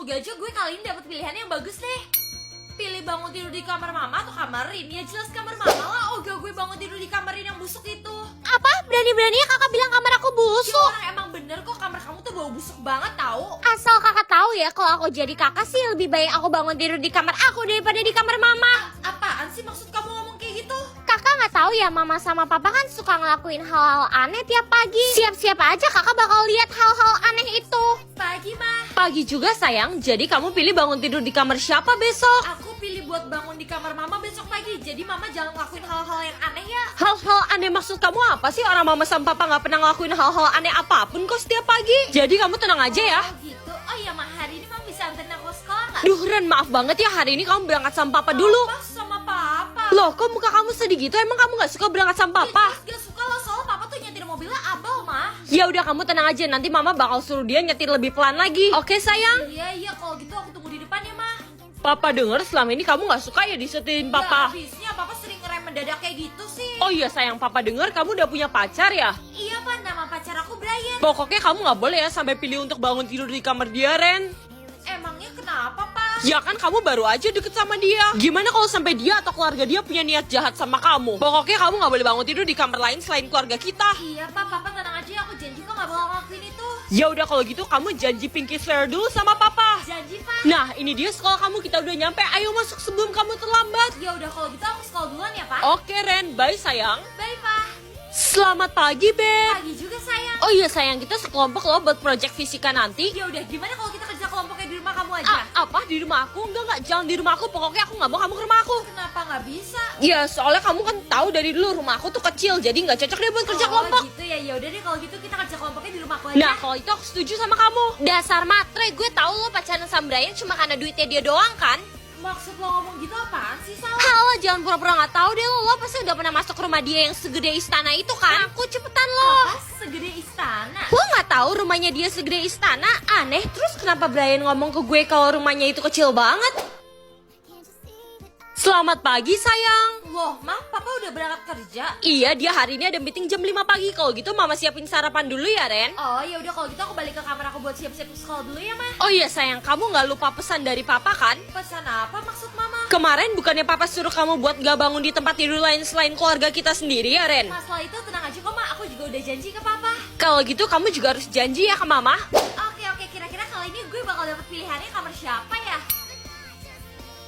semoga aja gue kali ini dapat pilihan yang bagus deh. Pilih bangun tidur di kamar mama atau kamar Rin? Ya jelas kamar mama lah. Oga gue bangun tidur di kamar Rin yang busuk itu. Apa? Berani-beraninya kakak bilang kamar aku Ya busuk? orang emang bener kok kamar kamu tuh bau busuk banget tahu. Asal kakak tahu ya, kalau aku jadi kakak sih lebih baik aku bangun tidur di kamar aku daripada di kamar mama. Apaan sih maksud kamu ngomong kayak gitu? Kakak nggak tahu ya, mama sama papa kan suka ngelakuin hal-hal aneh tiap pagi. Siap-siap aja kakak bakal lihat hal-hal aneh itu. Pagi mah. Pagi juga sayang, jadi kamu pilih bangun tidur di kamar siapa besok? Aku pilih buat bangun di kamar mama besok pagi. Jadi mama jangan ngelakuin hal-hal yang aneh ya. Hal-hal aneh maksud kamu apa sih? Orang mama sama papa gak pernah ngelakuin hal-hal aneh apapun kok setiap pagi. Jadi kamu tenang aja ya. Oh gitu. Oh iya mah, hari ini mama bisa anterin aku ke sekolah nggak? Duh Ren, maaf banget ya, hari ini kamu berangkat sama papa dulu. Pas sama papa. Loh, kok muka kamu sedih gitu? Emang kamu gak suka berangkat sama papa? Gak suka lah, soalnya papa tuh nyetir mobilnya abal mah. Ya udah kamu tenang aja, nanti mama bakal suruh dia nyetir lebih pelan lagi. Oke sayang? Iya kalau gitu aku tunggu di depan ya mah. Papa denger selama ini kamu gak suka ya disetirin Ya, papa. habisnya papa sering ngerem mendadak kayak gitu sih. Oh iya sayang, papa denger kamu udah punya pacar ya? Iya pak, nama pacar aku Brian. Pokoknya kamu gak boleh ya sampai pilih untuk bangun tidur di kamar dia, Ren. Emangnya kenapa pak? Ya kan kamu baru aja deket sama dia. Gimana kalau sampai dia atau keluarga dia punya niat jahat sama kamu? Pokoknya kamu gak boleh bangun tidur di kamar lain selain keluarga kita. Iya pak, papa tenang aja, aku janji kok gak bakal ngelakuin itu. Ya udah kalau gitu kamu janji pinky swear dulu sama papa. Janji pak. Nah ini dia sekolah kamu, kita udah nyampe. Ayo masuk sebelum kamu terlambat. Ya udah kalau gitu aku sekolah duluan ya pak. Oke Ren, bye sayang. Bye pak. Selamat pagi Beb. Pagi juga sayang. Oh iya sayang, kita sekelompok loh buat project fisika nanti. Ya udah, gimana kalau kita kerja kelompoknya di rumah kamu aja? Apa di rumah aku? Enggak, jangan di rumah aku. Pokoknya aku nggak mau kamu ke rumah aku. Kenapa nggak bisa? Ya soalnya kamu kan tahu dari dulu rumah aku tuh kecil, jadi nggak cocok deh buat kerja kelompok. Gitu ya, ya udah deh kalau gitu kita kerja kelompoknya di rumah aku aja. Nah kalau itu aku setuju sama kamu. Dasar matre, gue tahu lo pacaran sama Brian cuma karena duitnya dia doang kan? Maksud lo ngomong gitu apaan sih, Sal? Halo, jangan pura-pura nggak tahu deh lo pasti udah pernah masuk ke rumah dia yang segede istana itu kan? Aku cepetan lo. Apa segede istana? Lo nggak tahu rumahnya dia segede istana? Aneh, terus kenapa Brian ngomong ke gue kalau rumahnya itu kecil banget? Selamat pagi sayang. Loh, Mah, Papa udah berangkat kerja? Iya, dia hari ini ada meeting jam 5 pagi. Kalau gitu mama siapin sarapan dulu ya Ren. Oh, ya udah kalau gitu aku balik ke kamar aku buat siap-siap ke sekolah dulu ya, Mah. Oh iya sayang, kamu nggak lupa pesan dari papa kan? Pesan apa maksud Mama? Kemarin bukannya papa suruh kamu buat gak bangun di tempat tidur lain selain keluarga kita sendiri ya Ren? Masalah itu tenang aja kok, Mah. Aku juga udah janji ke Papa. Kalau gitu kamu juga harus janji ya ke mama. Oke, kira-kira kali ini gue bakal dapet pilihannya kamar siapa ya?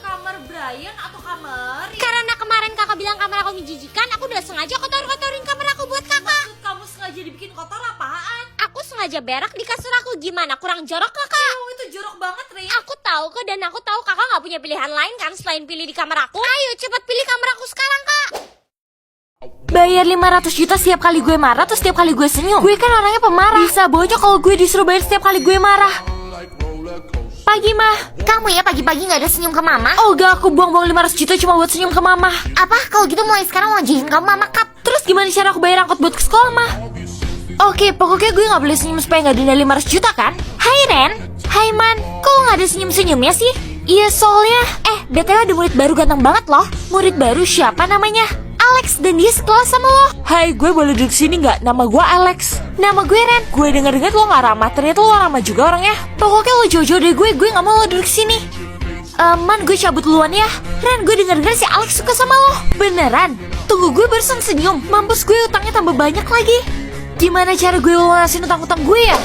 Kamar Brian atau kamar Rin? Karena kemarin kakak bilang kamar aku menjijikan, aku udah sengaja kotor-kotorin kamar aku buat kakak. Maksud kamu sengaja dibikin kotor apaan? Aku sengaja berak di kasur aku, gimana? Kurang jorok kakak? Oh, itu jorok banget, Rin. Aku tahu kok, dan aku tahu kakak nggak punya pilihan lain kan selain pilih di kamar aku. Ayo cepet pilih kamar aku sekarang kak. Bayar 500 juta setiap kali gue marah atau setiap kali gue senyum? Gue kan orangnya pemarah. Bisa bocok kalau gue disuruh bayar setiap kali gue marah. Pagi, Mah. Kamu ya pagi-pagi nggak ada senyum ke mama? Oh, gak, aku buang-buang 500 juta cuma buat senyum ke mama. Apa? Kalau gitu mulai sekarang wajihin kamu mama kap. Terus gimana cara aku bayar angkot buat ke sekolah, Mah? Oke, pokoknya gue gak boleh senyum supaya gak denda 500 juta kan? Hai Ren. Hai, Man. Kok lo gak ada senyum-senyumnya sih? Iya, soalnya... BTW ada murid baru ganteng banget loh. Murid baru siapa namanya? Alex, dan dia sekelas sama lo. Hai, gue boleh duduk sini gak? Nama gue Alex. Nama gue Ren. Gue denger-denger lo gak ramah, ternyata lo ramah juga orangnya. Pokoknya lo jauh-jauh dari gue gak mau lo duduk sini. Man, gue cabut duluan ya. Ren, gue denger-denger si Alex suka sama lo. Beneran? Tunggu, gue barusan senyum. Mampus, gue utangnya tambah banyak lagi. Gimana cara gue lunasin utang-utang gue ya?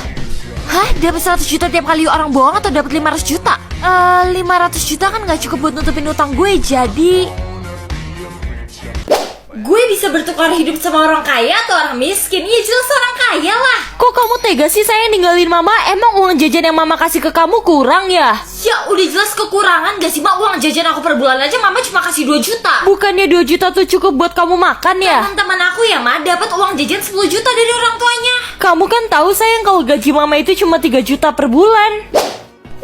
Hah? Dapat 100 juta tiap kali orang bohong atau dapat 500 juta? 500 juta kan gak cukup buat nutupin utang gue, jadi... Gue bisa bertukar hidup sama orang kaya atau orang miskin? Ya jelas orang kaya lah. Kok kamu tega sih saya ninggalin mama? Emang uang jajan yang mama kasih ke kamu kurang ya? Ya udah jelas kekurangan gak sih, Mak? Uang jajan aku per bulan aja mama cuma kasih 2 juta. Bukannya 2 juta tuh cukup buat kamu makan ya? Teman-teman aku ya, Ma, dapat uang jajan 10 juta dari orang tuanya. Kamu kan tahu sayang kalau gaji mama itu cuma 3 juta per bulan.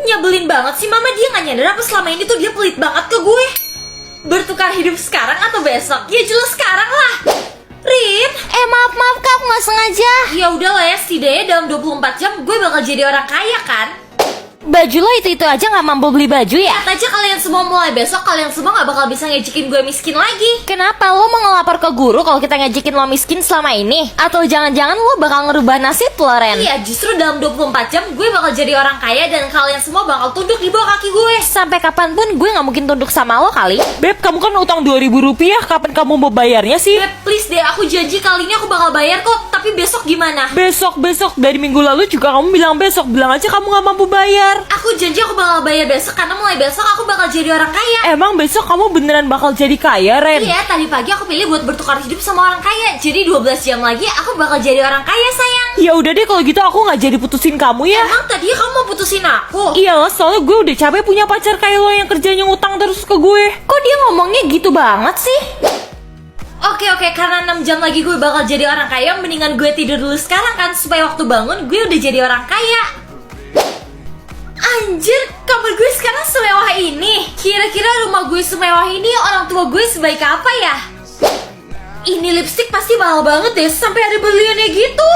Nyebelin banget sih mama, dia gak nyadar apa selama ini tuh dia pelit banget ke gue. Bertukar hidup sekarang atau besok? Ya jelas sekarang lah. Rin, Maaf kak, aku nggak sengaja. ya udahlah ya, setidaknya dalam 24 jam gue bakal jadi orang kaya kan? Baju lo itu aja gak mampu beli baju ya? Lihat aja kalian semua, mulai besok kalian semua gak bakal bisa ngejekin gue miskin lagi. Kenapa lo mau ngelapor ke guru kalau kita ngejekin lo miskin selama ini? Atau jangan-jangan lo bakal ngerubah nasib lo, Ren? Iya, justru dalam 24 jam gue bakal jadi orang kaya dan kalian semua bakal tunduk di bawah kaki gue. Sampai kapanpun gue gak mungkin tunduk sama lo kali. Beb, kamu kan utang 2.000 rupiah. Kapan kamu mau bayarnya sih? Beb, please deh, aku janji kali ini aku bakal bayar kok. Tapi besok gimana? Besok. Dari minggu lalu juga kamu bilang besok. Bilang aja kamu gak mampu bayar. Aku janji aku bakal bayar besok karena mulai besok aku bakal jadi orang kaya. Emang besok kamu beneran bakal jadi kaya, Ren? Iya, tadi pagi aku pilih buat bertukar hidup sama orang kaya. Jadi 12 jam lagi aku bakal jadi orang kaya, sayang. Ya udah deh kalau gitu aku gak jadi putusin kamu ya. Emang tadinya kamu mau putusin aku? Iyalah, soalnya gue udah capek punya pacar kayak lo yang kerjanya ngutang terus ke gue. Kok dia ngomongnya gitu banget sih? Oke, karena 6 jam lagi gue bakal jadi orang kaya, mendingan gue tidur dulu sekarang kan, supaya waktu bangun gue udah jadi orang kaya. Anjir, kamar gue sekarang semewah ini. Kira-kira rumah gue semewah ini orang tua gue sebaik apa ya? Ini lipstick pasti mahal banget deh, sampai ada berliannya gitu.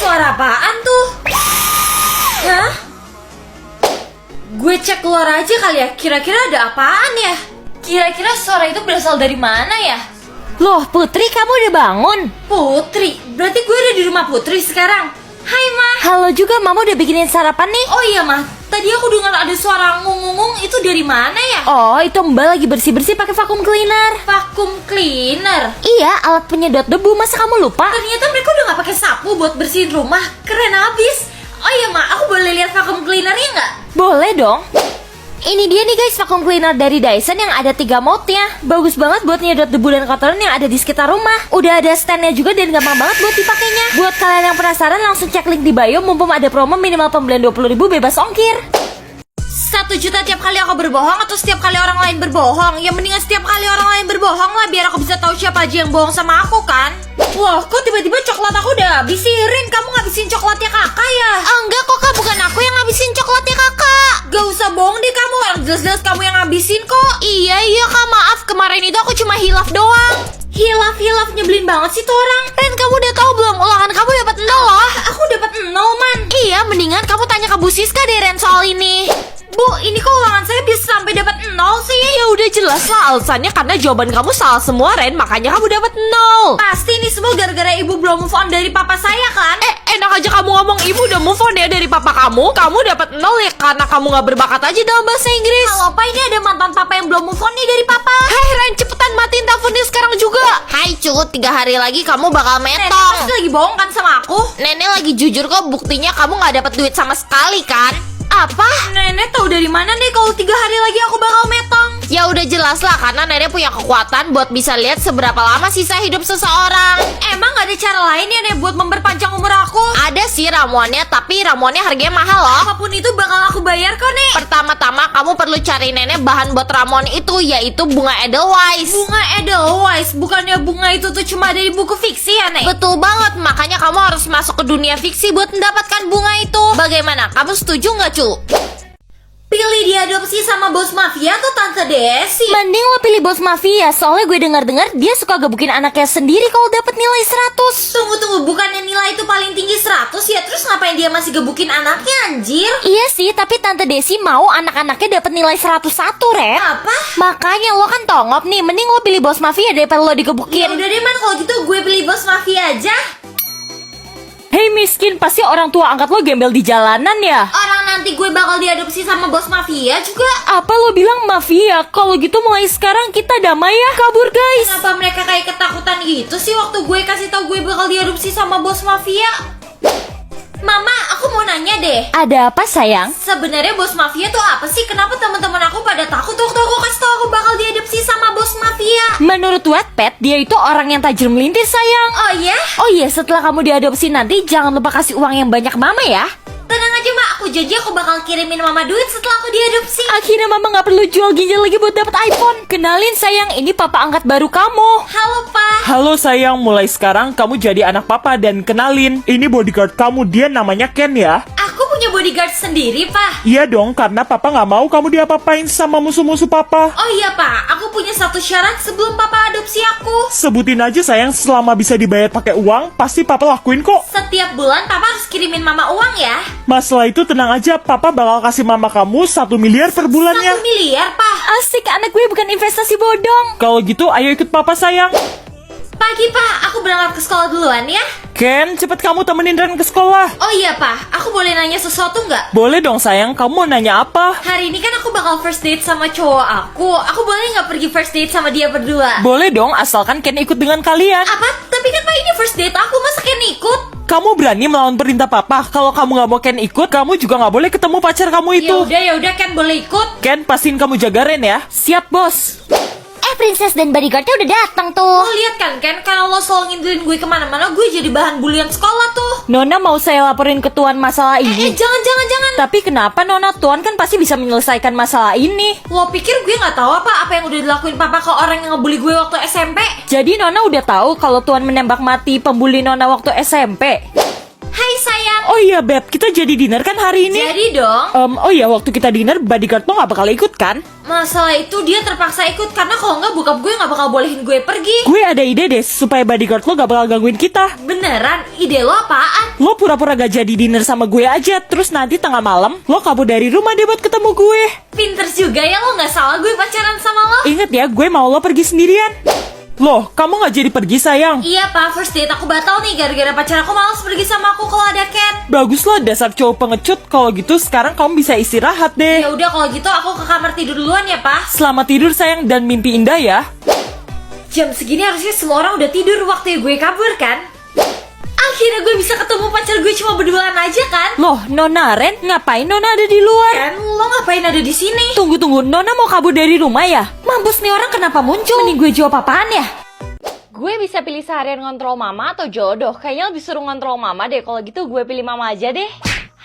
Suara apaan tuh? Hah? Gue cek keluar aja kali ya, kira-kira ada apaan ya? Kira-kira suara itu berasal dari mana ya? Loh, Putri, kamu udah bangun? Putri? Berarti gue udah di rumah Putri sekarang. Hai, Ma. Halo juga, Mama udah bikinin sarapan nih. Oh iya, Ma. Tadi aku dengar ada suara ngung-ngung, itu dari mana ya? Oh, itu Mbak lagi bersih-bersih pakai vacuum cleaner. Vacuum cleaner. Iya, alat penyedot debu, masa kamu lupa? Ternyata mereka udah gak pakai sapu buat bersihin rumah. Keren abis. Oh iya, Ma, aku boleh lihat vacuum cleanernya nggak? Boleh dong. Ini dia nih guys, vacuum cleaner dari Dyson yang ada 3 mode-nya. Bagus banget buat nyedot debu dan kotoran yang ada di sekitar rumah. Udah ada stand-nya juga dan gampang banget buat dipakainya. Buat kalian yang penasaran, langsung cek link di bio. Mumpung ada promo minimal pembelian 20.000 bebas ongkir. 1 juta tiap kali aku berbohong atau setiap kali orang lain berbohong? Ya mendingan setiap kali orang lain berbohong lah, biar aku bisa tahu siapa aja yang bohong sama aku kan. Wah, kok tiba-tiba coklat aku udah habis sih? Rin, kamu ngabisin coklatnya kakak ya? Enggak kok Kak, bukan aku yang ngabisin coklatnya kakak. Gak usah bohong deh kamu, orang jelas-jelas kamu yang ngabisin kok. Iya Kak, maaf, kemarin itu aku cuma hilaf doang. Hilaf, nyebelin banget sih tuh orang. Ren, kamu udah tahu belum ulangan kamu dapat 0 loh. Aku dapat 0, Man. Iya, mendingan kamu tanya ke Bu Siska deh Ren soal ini. Bu, ini kok ulangan saya bisa sampai dapat 0 sih? Ya udah jelas lah alasannya karena jawaban kamu salah semua, Ren. Makanya kamu dapat 0. Pasti ini semua gara-gara ibu belum move on dari papa saya kan? Enak aja kamu ngomong ibu udah move on ya dari papa kamu. Kamu dapat 0 ya karena kamu gak berbakat aja dalam bahasa Inggris. Halo, Pak, ini ada mantan papa yang belum move on nih dari papa. Hei Ren, cepetan matiin teleponnya sekarang juga. Hai Cut, 3 hari lagi kamu bakal Nenek metong. pasti lagi bohong kan sama aku? Nenek lagi jujur kok, buktinya kamu gak dapat duit sama sekali kan? Apa? Nenek tahu dari mana nih kalau 3 hari lagi aku bakal metong? Ya udah jelas lah, karena nenek punya kekuatan buat bisa lihat seberapa lama sisa hidup seseorang. Emang gak ada cara lain ya nih buat memperpanjang umur aku? Ada sih ramuannya, tapi ramuannya harganya mahal loh. Apapun itu bakal aku bayar kok nih. Pertama-tama kamu perlu cari nenek bahan buat ramuan itu, yaitu bunga Edelweiss. Bunga Edelweiss? Bukannya bunga itu tuh cuma ada di buku fiksi ya, Nek? Betul banget, makanya kamu harus masuk ke dunia fiksi buat mendapatkan bunga itu. Bagaimana? Kamu setuju nggak, Cu? Pilih diadopsi sama bos mafia atau Tante Desi? Mending lo pilih bos mafia, soalnya gue dengar-dengar dia suka gebukin anaknya sendiri kalau dapat nilai 100. Tunggu, bukannya nilai itu paling tinggi 100 ya? Terus ngapain dia masih gebukin anaknya, anjir? Iya sih, tapi Tante Desi mau anak-anaknya dapat nilai 101, Ren. Apa? Makanya lo kan tongop nih, mending lo pilih bos mafia daripada lo Ya digebukin. udah deh, Man, kalau gitu gue pilih bos mafia aja. Hei miskin, pasti orang tua angkat lo gembel di jalanan ya? Orang nanti gue bakal diadopsi sama bos mafia juga. Apa lo bilang mafia? Kalau gitu mulai sekarang kita damai ya, kabur guys. Kenapa mereka kayak ketakutan gitu sih waktu gue kasih tau gue bakal diadopsi sama bos mafia? Mama, aku mau nanya deh. Ada apa sayang? Sebenarnya bos mafia tuh apa sih? Kenapa teman-teman aku pada takut waktu aku kasih tau aku bakal diadopsi sama bos mafia? Menurut Wattpad, dia itu orang yang tajir melintir sayang. Oh ya? Oh iya, setelah kamu diadopsi nanti jangan lupa kasih uang yang banyak mama ya. Tenang aja, Mak, aku janji aku bakal kirimin mama duit setelah aku diadopsi. Akhirnya mama gak perlu jual ginjal lagi buat dapat iPhone. Kenalin sayang, ini papa angkat baru kamu. Halo, Pak. Halo sayang, mulai sekarang kamu jadi anak papa dan kenalin, ini bodyguard kamu, dia namanya Ken ya. Aku punya bodyguard sendiri, Pak? Iya dong, karena papa nggak mau kamu diapa-apain sama musuh-musuh papa. Oh iya, Pak. Aku punya satu syarat sebelum Papa adopsi aku. Sebutin aja sayang, selama bisa dibayar pakai uang, pasti papa lakuin kok. Setiap bulan Papa harus kirimin Mama uang ya. Masalah itu tenang aja, papa bakal kasih mama kamu 1 miliar per 1 bulannya. miliar, Pak. Asik, anak gue bukan investasi bodong. Kalau gitu, ayo ikut papa sayang. Pagi, Pak. Aku berangkat ke sekolah duluan ya. Ken, cepet kamu temenin Ren ke sekolah. Oh iya, Pak. Aku boleh nanya sesuatu nggak? Boleh dong sayang, kamu mau nanya apa? Hari ini kan aku bakal first date sama cowok aku. Aku boleh nggak pergi first date sama dia berdua? Boleh dong, asalkan Ken ikut dengan kalian. Apa? Tapi kan Pak ini first date aku, masa Ken ikut? Kamu berani melawan perintah papa. Kalau kamu nggak mau Ken ikut, kamu juga nggak boleh ketemu pacar kamu itu. Ya udah Ken boleh ikut. Ken, pastiin kamu jaga Ren ya. Siap, bos. Princess dan bodyguardnya udah datang tuh. Lo lihat kan Ken, karena lo selalu ngintilin gue kemana-mana, gue jadi bahan bulian sekolah tuh. Nona mau saya laporin ke Tuan masalah ini. Jangan. Tapi kenapa Nona? Tuan kan pasti bisa menyelesaikan masalah ini. Lo pikir gue nggak tahu apa yang udah dilakuin Papa ke orang yang ngebully gue waktu SMP? Jadi Nona udah tahu kalau Tuan menembak mati pembuli Nona waktu SMP. Hai sayang. Oh iya Beb, kita jadi dinner kan hari ini? Jadi dong. Oh iya, waktu kita dinner, bodyguard lo nggak bakal ikut kan? Masalah itu dia terpaksa ikut karena kalau nggak bokap gue nggak bakal bolehin gue pergi. Gue ada ide deh, supaya bodyguard lo gak bakal gangguin kita. Beneran? Ide lo apaan? Lo pura-pura gak jadi dinner sama gue aja, terus nanti tengah malam, lo kabur dari rumah deh buat ketemu gue. Pinter juga ya, lo nggak salah gue pacaran sama lo. Ingat ya, gue mau lo pergi sendirian. Loh, kamu gak jadi pergi sayang? Iya Pak, first date aku batal nih gara-gara pacar aku malas pergi sama aku kalau ada Ken. Bagus lo, dasar cowok pengecut. Kalau gitu sekarang kamu bisa istirahat deh. Ya udah kalau gitu aku ke kamar tidur duluan ya Pak. Selamat tidur sayang dan mimpi indah ya. Jam segini harusnya semua orang udah tidur waktu gue kabur kan? Akhirnya gue bisa ketemu pacar gue cuma berduaan aja kan? Loh, Nona Ren, ngapain Nona ada di luar? Ken, lo ngapain ada di sini? Tunggu, Nona mau kabur dari rumah ya? Mampus nih orang kenapa muncul? Mending gue jawab apaan ya? Gue bisa pilih seharian ngontrol mama atau jodoh. Kayaknya lebih seru ngontrol mama deh. Kalau gitu gue pilih mama aja deh.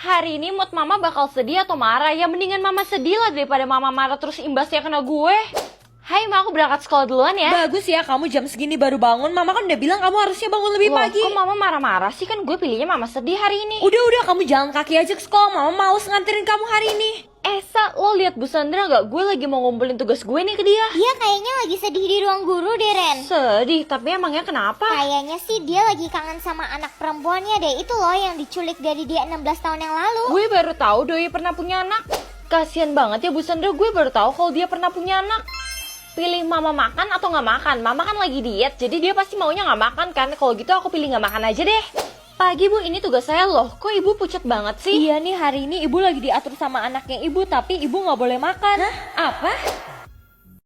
Hari ini mood mama bakal sedih atau marah? Ya mendingan mama sedih lah daripada mama marah terus imbasnya kena gue. Hai Ma, aku berangkat sekolah duluan ya. Bagus ya, kamu jam segini baru bangun. Mama kan udah bilang kamu harusnya bangun lebih pagi. Kok mama marah-marah sih? Kan gue pilihnya mama sedih hari ini. Udah, kamu jalan kaki aja ke sekolah. Mama males nganterin kamu hari ini. Sa, lo lihat Bu Sandra gak? Gue lagi mau ngumpulin tugas gue nih ke dia. Dia kayaknya lagi sedih di ruang guru deh, Ren. Sedih, tapi emangnya kenapa? Kayaknya sih dia lagi kangen sama anak perempuannya deh. Itu loh yang diculik dari dia 16 tahun yang lalu. Gue baru tahu Doi pernah punya anak. Kasian banget ya Bu Sandra, gue baru tahu kalau dia pernah punya anak. Pilih mama makan atau nggak makan? Mama kan lagi diet, jadi dia pasti maunya nggak makan kan? Kalau gitu aku pilih nggak makan aja deh. Pagi Bu, ini tugas saya loh. Kok ibu pucat banget sih? Iya nih, hari ini ibu lagi diatur sama anaknya ibu, tapi ibu nggak boleh makan. Hah? Apa?